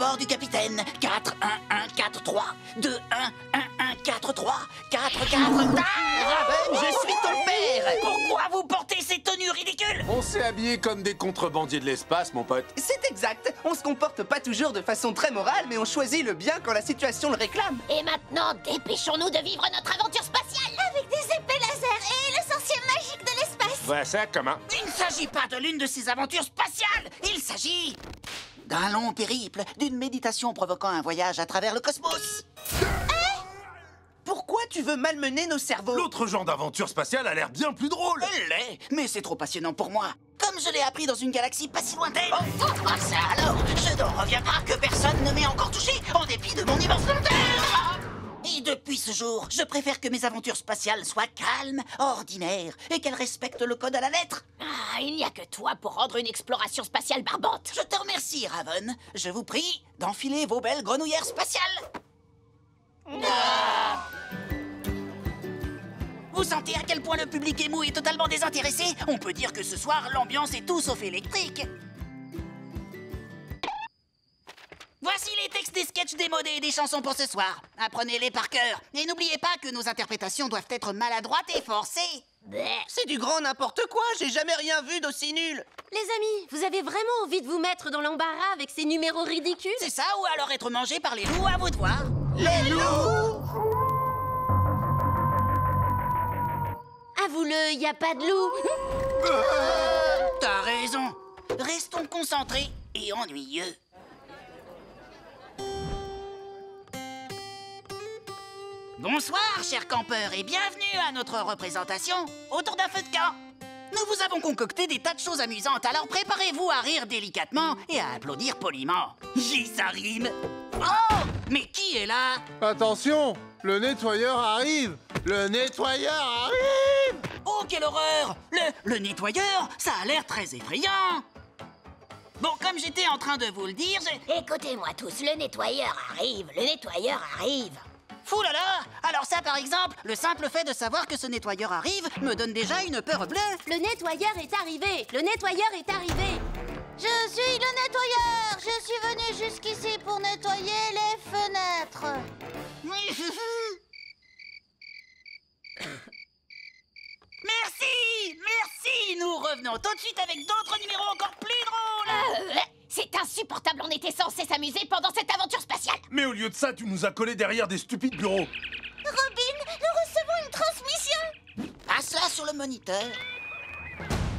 bord du capitaine. 4, 1, 1, 4, 3. 2, 1, 1, 1, 4, 3. 4, 4... Raven, je suis ton père! Pourquoi vous portez ces tenues ridicules? On s'est habillés comme des contrebandiers de l'espace, mon pote. C'est exact. On se comporte pas toujours de façon très morale, mais on choisit le bien quand la situation le réclame. Et maintenant, dépêchons-nous de vivre notre aventure spatiale avec des épées laser et le sorcier magique de l'espace. Voilà ça, comment? Il ne s'agit pas de l'une de ces aventures spatiales. Il s'agit d'un long périple, d'une méditation provoquant un voyage à travers le cosmos. Pourquoi tu veux malmener nos cerveaux? L'autre genre d'aventure spatiale a l'air bien plus drôle. Elle l'est, mais c'est trop passionnant pour moi. Comme je l'ai appris dans une galaxie pas si lointaine. Ah ça alors, je n'en reviens pas que personne ne m'ait encore touché, en dépit de mon immense lenteur. Et depuis ce jour, je préfère que mes aventures spatiales soient calmes, ordinaires, et qu'elles respectent le code à la lettre. Ah, il n'y a que toi pour rendre une exploration spatiale barbante. Je te remercie, Raven. Je vous prie d'enfiler vos belles grenouillères spatiales. Vous sentez à quel point le public émou est totalement désintéressé? On peut dire que ce soir, l'ambiance est tout sauf électrique. Voici les textes des sketchs démodés et des chansons pour ce soir. Apprenez-les par cœur. Et n'oubliez pas que nos interprétations doivent être maladroites et forcées. C'est du grand n'importe quoi, j'ai jamais rien vu d'aussi nul. Les amis, vous avez vraiment envie de vous mettre dans l'embarras avec ces numéros ridicules? C'est ça, ou alors être mangé par les loups, à vous de voir. Les loups! Avoue-le, y a pas de loup. T'as raison. Restons concentrés et ennuyeux. Bonsoir, chers campeurs, et bienvenue à notre représentation autour d'un feu de camp. Nous vous avons concocté des tas de choses amusantes, alors préparez-vous à rire délicatement et à applaudir poliment. Ça rime. Oh! Mais qui est là? Attention, le nettoyeur arrive! Le nettoyeur arrive! Oh, quelle horreur! Le nettoyeur, ça a l'air très effrayant. Bon, comme j'étais en train de vous le dire, Écoutez-moi tous, le nettoyeur arrive, le nettoyeur arrive. Fou là là! Alors ça, par exemple, le simple fait de savoir que ce nettoyeur arrive me donne déjà une peur bleue. Le nettoyeur est arrivé. Le nettoyeur est arrivé. Je suis le nettoyeur. Je suis venu jusqu'ici pour nettoyer les fenêtres. Merci! Merci! Nous revenons tout de suite avec d'autres numéros encore plus drôles! C'est insupportable, on était censé s'amuser pendant cette aventure spatiale. Mais au lieu de ça, tu nous as collés derrière des stupides bureaux. Robin, nous recevons une transmission. Passe-la sur le moniteur.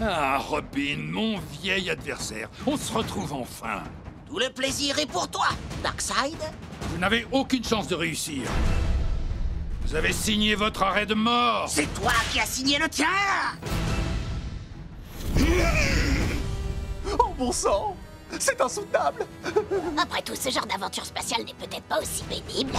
Ah, Robin, mon vieil adversaire, on se retrouve enfin. Tout le plaisir est pour toi, Darkseid. Vous n'avez aucune chance de réussir. Vous avez signé votre arrêt de mort. C'est toi qui as signé le tien! Oh bon sang! C'est insoutenable! Après tout, ce genre d'aventure spatiale n'est peut-être pas aussi pénible.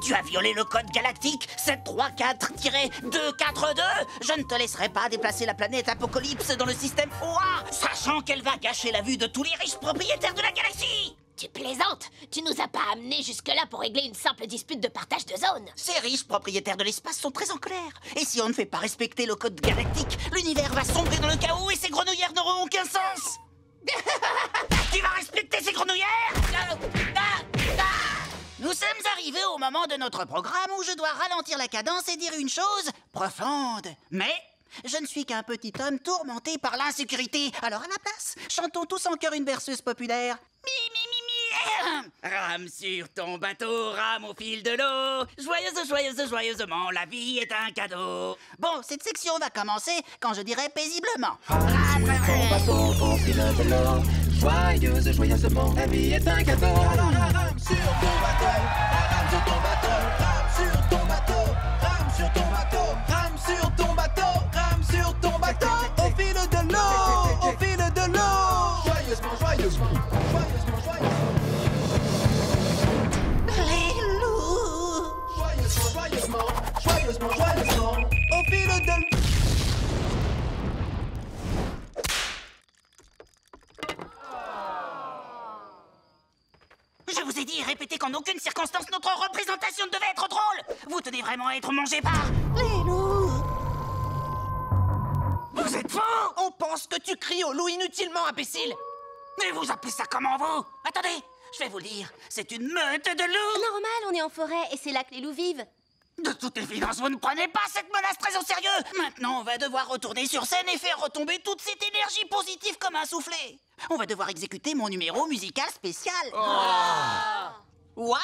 Tu as violé le code galactique 734-242. Je ne te laisserai pas déplacer la planète Apocalypse dans le système OA, sachant qu'elle va gâcher la vue de tous les riches propriétaires de la galaxie. Tu plaisantes? Tu nous as pas amenés jusque-là pour régler une simple dispute de partage de zone. Ces riches propriétaires de l'espace sont très en colère. Et si on ne fait pas respecter le code galactique, l'univers va sombrer dans le chaos et ces grenouillères n'auront aucun sens. Tu vas respecter ces grenouillères? Nous sommes arrivés au moment de notre programme où je dois ralentir la cadence et dire une chose profonde. Mais je ne suis qu'un petit homme tourmenté par l'insécurité. Alors à la place, chantons tous en chœur une berceuse populaire. Mi, mi, mi, mi. Rame sur ton bateau, rame au fil de l'eau. Joyeuse, joyeuse, joyeusement, la vie est un cadeau. Bon, cette section va commencer quand je dirai paisiblement. Rame sur ton bateau au fil de l'eau. Joyeuse, joyeusement, la vie est un cadeau. Rame sur ton bateau, rame sur ton bateau, rame sur ton bateau, rame sur ton bateau, rame sur ton bateau, rame sur ton bateau, au fil de l'eau, au fil de l'eau. Joyeusement, joyeusement, joyeusement, joyeusement. Les loups. Joyeusement, joyeusement, joyeusement, joyeusement, au fil de l'eau. Je vous ai dit et répété qu'en aucune circonstance notre représentation ne devait être drôle. Vous tenez vraiment à être mangé par les loups. Vous êtes fous. On pense que tu cries au loup inutilement, imbécile! Mais vous appelez ça comment, vous? Attendez, je vais vous le dire. C'est une meute de loups. Normal, on est en forêt et c'est là que les loups vivent. De toute évidence, vous ne prenez pas cette menace très au sérieux. Maintenant, on va devoir retourner sur scène et faire retomber toute cette énergie positive comme un soufflet. On va devoir exécuter mon numéro musical spécial. Waouh!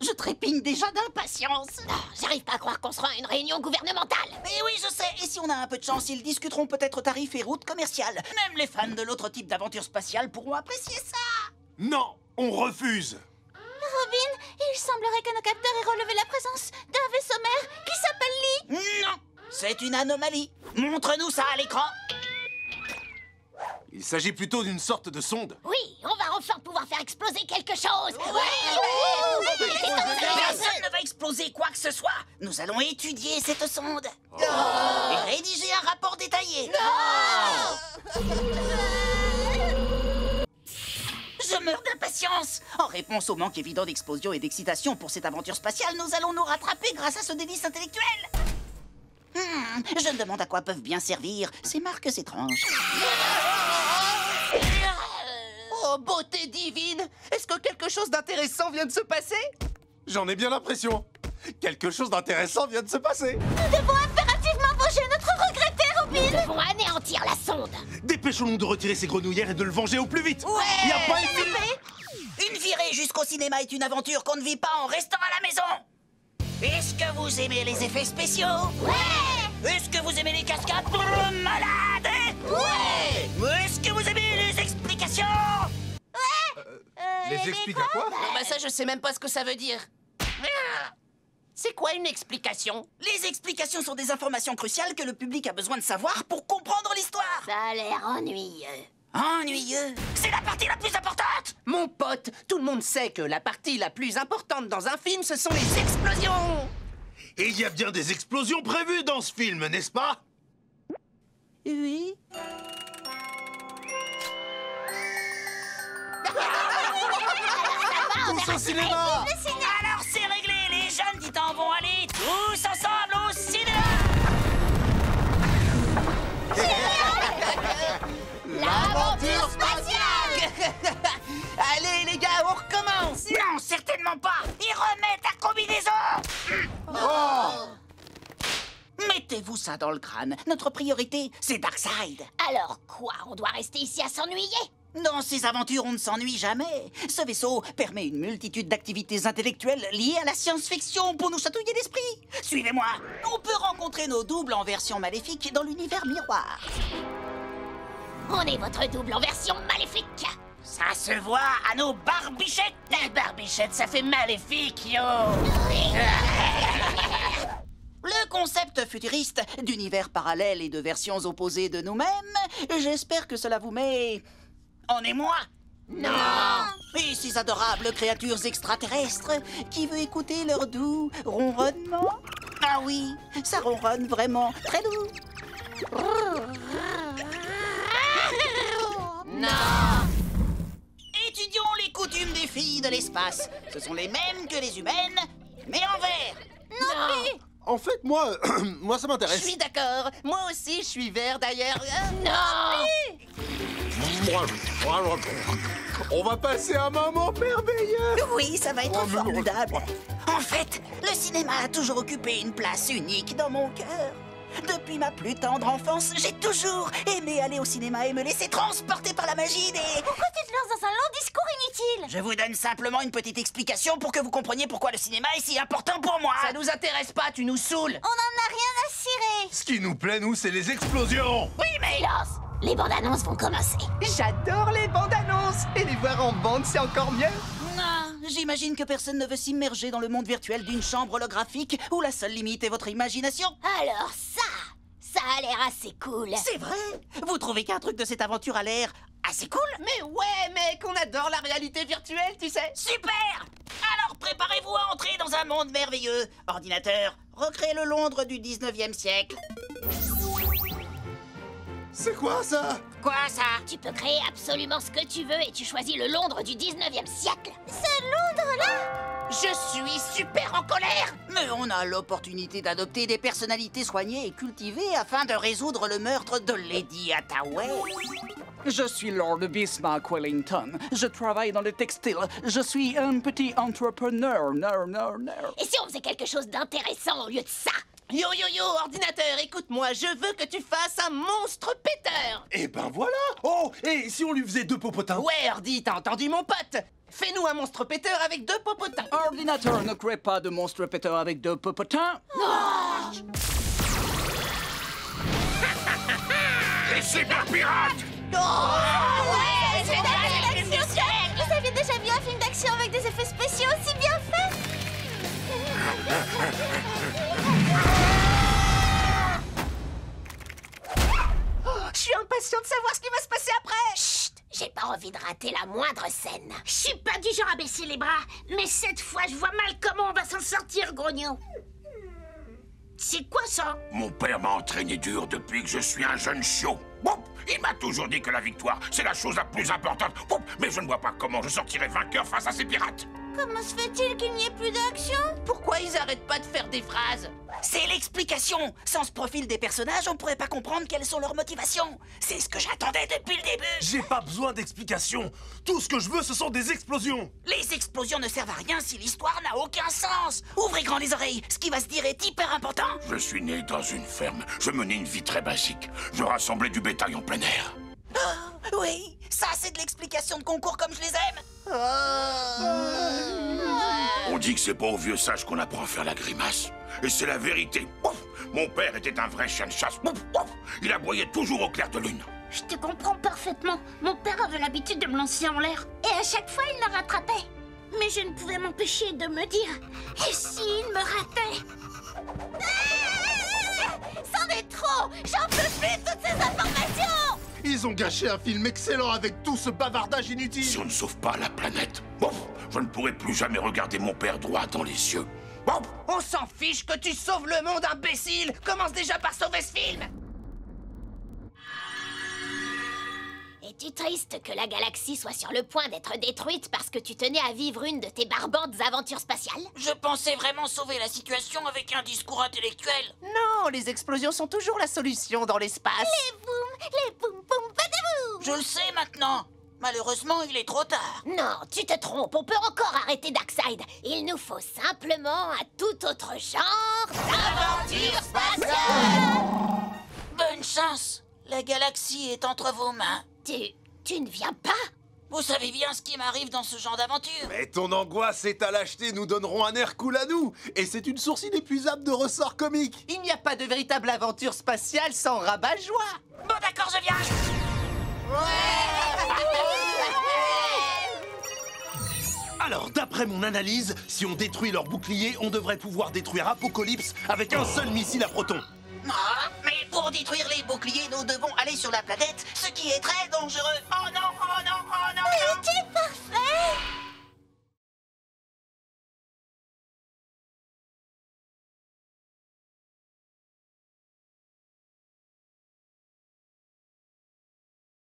Je trépigne déjà d'impatience. J'arrive pas à croire qu'on sera à une réunion gouvernementale. Mais oui, je sais. Et si on a un peu de chance, ils discuteront peut-être tarifs et routes commerciales. Même les fans de l'autre type d'aventure spatiale pourront apprécier ça. Non, on refuse. Robin, il semblerait que nos capteurs aient relevé la présence d'un vaisseau mère qui s'appelle Lee. Non, c'est une anomalie. Montre-nous ça à l'écran. Il s'agit plutôt d'une sorte de sonde. Oui, on va enfin pouvoir faire exploser quelque chose. Personne ne va exploser quoi que ce soit. Nous allons étudier cette sonde. Et rédiger un rapport détaillé. Je meurs d'impatience. En réponse au manque évident d'explosion et d'excitation pour cette aventure spatiale, nous allons nous rattraper grâce à ce délice intellectuel. Je me demande à quoi peuvent bien servir ces marques étranges. Oh, beauté divine! Est-ce que quelque chose d'intéressant vient de se passer? J'en ai bien l'impression. Quelque chose d'intéressant vient de se passer. Nous devons impérativement venger notre regretté Robin. Nous devons anéantir la sonde. Dépêchons-nous de retirer ces grenouillères et de le venger au plus vite. Ouais. Y a pas une Une virée jusqu'au cinéma est une aventure qu'on ne vit pas en restant à la maison. Est-ce que vous aimez les effets spéciaux? Ouais. Est-ce que vous aimez les cascades malades? Ouais. Est-ce que vous aimez les explications? Les explique à quoi? Bah ça, je sais même pas ce que ça veut dire. C'est quoi une explication? Les explications sont des informations cruciales que le public a besoin de savoir pour comprendre l'histoire. Ça a l'air ennuyeux. Ennuyeux? C'est la partie la plus importante! Mon pote, tout le monde sait que la partie la plus importante dans un film, ce sont les explosions! Et il y a bien des explosions prévues dans ce film, n'est-ce pas? Oui. Tous au cinéma! Alors c'est réglé, les jeunes titans vont aller tous ensemble au cinéma! L'aventure spatiale! Allez les gars, on recommence! Non, certainement pas! Ils remettent la combinaison! Mettez-vous ça dans le crâne. Notre priorité, c'est Darkseid. Alors quoi? On doit rester ici à s'ennuyer? Dans ces aventures, on ne s'ennuie jamais. Ce vaisseau permet une multitude d'activités intellectuelles liées à la science-fiction pour nous chatouiller l'esprit. Suivez-moi. On peut rencontrer nos doubles en version maléfique dans l'univers miroir. On est votre double en version maléfique. Ça se voit à nos barbichettes. Les barbichettes, ça fait maléfique, yo. Le concept futuriste d'univers parallèles et de versions opposées de nous-mêmes, j'espère que cela vous met en émoi. Non. Et ces adorables créatures extraterrestres qui veulent écouter leur doux ronronnement. Ah oui, ça ronronne vraiment très doux. Non. Étudions les coutumes des filles de l'espace. Ce sont les mêmes que les humaines, mais en vert. Non. En fait, moi ça Je m'intéresse. suis d'accord. Moi aussi, je suis vert d'ailleurs. Non. On va passer un moment merveilleux. Oui, ça va être Oh, mais- formidable. En fait, le cinéma a toujours occupé une place unique dans mon cœur. Depuis ma plus tendre enfance, j'ai toujours aimé aller au cinéma et me laisser transporter par la magie des... Pourquoi tu te lances dans un long discours inutile? Je vous donne simplement une petite explication pour que vous compreniez pourquoi le cinéma est si important pour moi. Ça nous intéresse pas, tu nous saoules. On en a rien à cirer. Ce qui nous plaît, nous, c'est les explosions. Oui, mais... Silence. Les bandes annonces vont commencer. J'adore les bandes annonces. Et les voir en bande, c'est encore mieux. Non, j'imagine que personne ne veut s'immerger dans le monde virtuel d'une chambre holographique où la seule limite est votre imagination. Alors ça a l'air assez cool. C'est vrai? Vous trouvez qu'un truc de cette aventure a l'air assez cool? Mais ouais, mec, on adore la réalité virtuelle, tu sais. Super! Alors préparez-vous à entrer dans un monde merveilleux. Ordinateur, recréez le Londres du 19e siècle. C'est quoi ça? Quoi ça? Tu peux créer absolument ce que tu veux et tu choisis le Londres du 19e siècle. Ce Londres-là? Je suis super en colère. Mais on a l'opportunité d'adopter des personnalités soignées et cultivées afin de résoudre le meurtre de Lady Hathaway. Je suis Lord Bismarck Wellington. Je travaille dans le textile. Je suis un petit entrepreneur. Et si on faisait quelque chose d'intéressant au lieu de ça? Yo, ordinateur, écoute-moi, je veux que tu fasses un monstre péteur. Et ben voilà. Oh, et si on lui faisait 2 popotins? Ouais, Ordi, t'as entendu mon pote? Fais-nous un monstre péteur avec 2 popotins. Ordinateur ne crée pas de monstre péteur avec 2 popotins. Les cyberpirates! Ouais, c'est d'action. Vous avez déjà vu un film d'action avec des effets spéciaux aussi bien faits? Je suis impatient de savoir ce qui va se passer après. Chut! J'ai pas envie de rater la moindre scène. Je suis pas du genre à baisser les bras, mais cette fois, je vois mal comment on va s'en sortir, grognon. C'est quoi ça? Mon père m'a entraîné dur depuis que je suis un jeune chiot. Bon, il m'a toujours dit que la victoire, c'est la chose la plus importante. Bon, mais je ne vois pas comment je sortirai vainqueur face à ces pirates. Comment se fait-il qu'il n'y ait plus d'action? Pourquoi ils arrêtent pas de faire des phrases? C'est l'explication. Sans ce profil des personnages, on pourrait pas comprendre quelles sont leurs motivations. C'est ce que j'attendais depuis le début. J'ai pas besoin d'explications. Tout ce que je veux, ce sont des explosions. Les explosions ne servent à rien si l'histoire n'a aucun sens. Ouvrez grand les oreilles. Ce qui va se dire est hyper important. Je suis né dans une ferme. Je menais une vie très basique. Je rassemblais du bétail en plein air. Oh, oui, ça c'est de l'explication de concours comme je les aime. On dit que c'est pas aux vieux sages qu'on apprend à faire la grimace. Et c'est la vérité. Ouf, mon père était un vrai chien de chasse. Ouf, ouf, il aboyait toujours au clair de lune. Je te comprends parfaitement. Mon père avait l'habitude de me lancer en l'air. Et à chaque fois, il me rattrapait. Mais je ne pouvais m'empêcher de me dire... Et s'il me ratait? C'en est trop! J'en peux plus de toutes ces informations! Ils ont gâché un film excellent avec tout ce bavardage inutile. Si on ne sauve pas la planète, ouf, je ne pourrai plus jamais regarder mon père droit dans les yeux. Ouf. On s'en fiche que tu sauves le monde, imbécile. Commence déjà par sauver ce film. Es-tu triste que la galaxie soit sur le point d'être détruite parce que tu tenais à vivre une de tes barbantes aventures spatiales? Je pensais vraiment sauver la situation avec un discours intellectuel. Non, les explosions sont toujours la solution dans l'espace. Les boum boum badaboum! Je le sais maintenant. Malheureusement, il est trop tard. Non, tu te trompes, on peut encore arrêter Darkseid. Il nous faut simplement un tout autre genre d'aventure spatiale. Bonne chance. La galaxie est entre vos mains. Tu ne viens pas? Vous savez bien ce qui m'arrive dans ce genre d'aventure. Mais ton angoisse et ta lâcheté nous donneront un air cool à nous. Et c'est une source inépuisable de ressorts comiques. Il n'y a pas de véritable aventure spatiale sans rabat-joie. Bon d'accord, je viens. Alors, d'après mon analyse, si on détruit leur bouclier, on devrait pouvoir détruire Apocalypse avec un seul missile à proton. Ah, mais pour détruire les boucliers, nous devons aller sur la planète, ce qui est très dangereux. Oh non, oh non, oh non, non.